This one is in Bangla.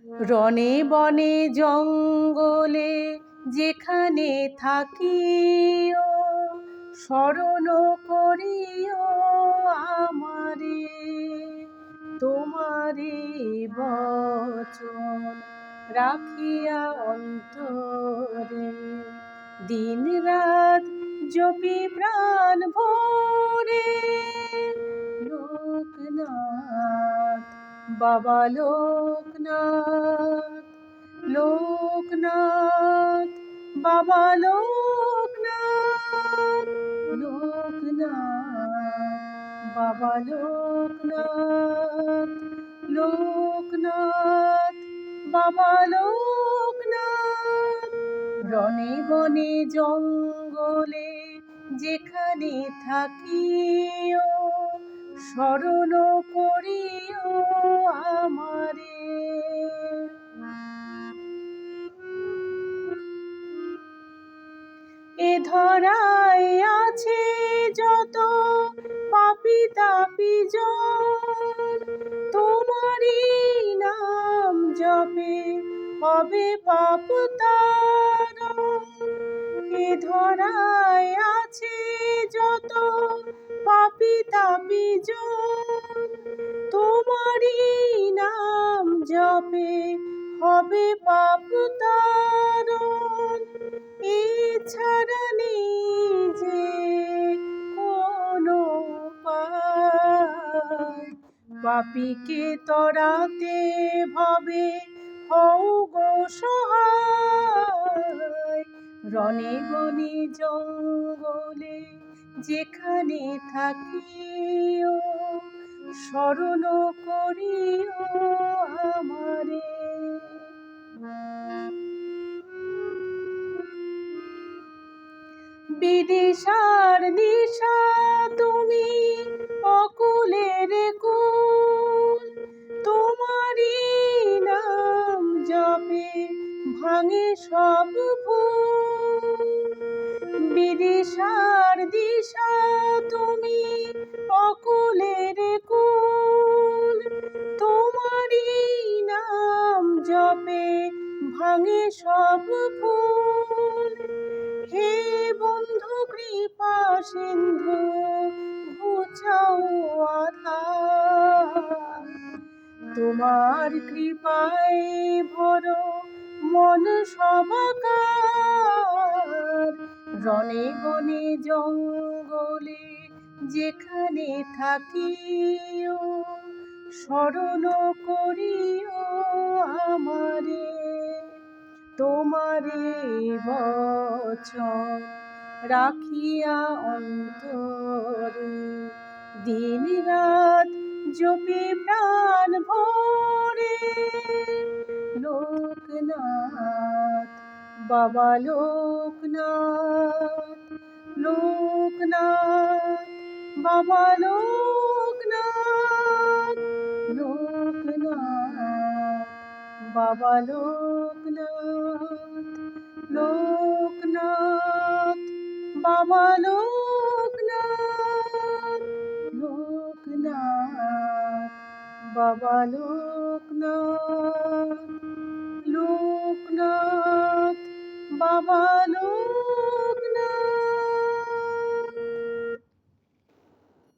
রনে বনে জঙ্গলে যেখানে থাকিও, স্মরণ করিও আমারে। তোমারে বচন রাখিয়া অন্তরে, দিন রাত জপি প্রাণ ভরে। লোকনাথ বাবা লোকনাথ, লোকনাথ বাবা লোকনাথ, লোকনাথ বাবা লোকনাথ, লোকনাথ বাবা লোকনাথ। রনে বনে জঙ্গলে যেখানে থাকিও, স্মরণ করিও আমারে। এ ধরায় আছে যত পাপী তাপী জন, তোমারই নাম জপে হবে পাপ তারণ। এ ধরায় আছে যত পাপী তাপী জন, তোমারই নাম জপে হবে পাপ তারণ। এছাড়া নেই যে কোনো উপায়, পাপীকে তরাতে ভবে হও গো সহায়। রনে বনে জঙ্গলে যেখানে থাকিও, স্মরণ করিও আমারে। বিদিশার দিশা তুমি অকুলের কুল, তোমারই নাম জপে ভাঙে সব ভুল। বিদিশার দিশা তুমি অকুলের কুল, তোমারই নাম জপে ভাঙে সব ভুল। হে বন্ধু কৃপা সিন্ধু ঘুচাও আধার, তোমার কৃপায় ভরো মন সবাকার। রনে বনে জঙ্গলে যেখানে থাকিও, স্মরণ করিও আমারে। তোমারে বচন রাখিয়া অন্তরে, দিন রাত জপি প্রাণ ভরে। লোকনাথ বাবা লোকনাথ, লোকনাথ বাবা লোকনাথ, লোকনাথ বাবা লোকনাথ, লোকনাথ বাবা লোকনাথ, লোকনাথ বাবা লোকনাথ।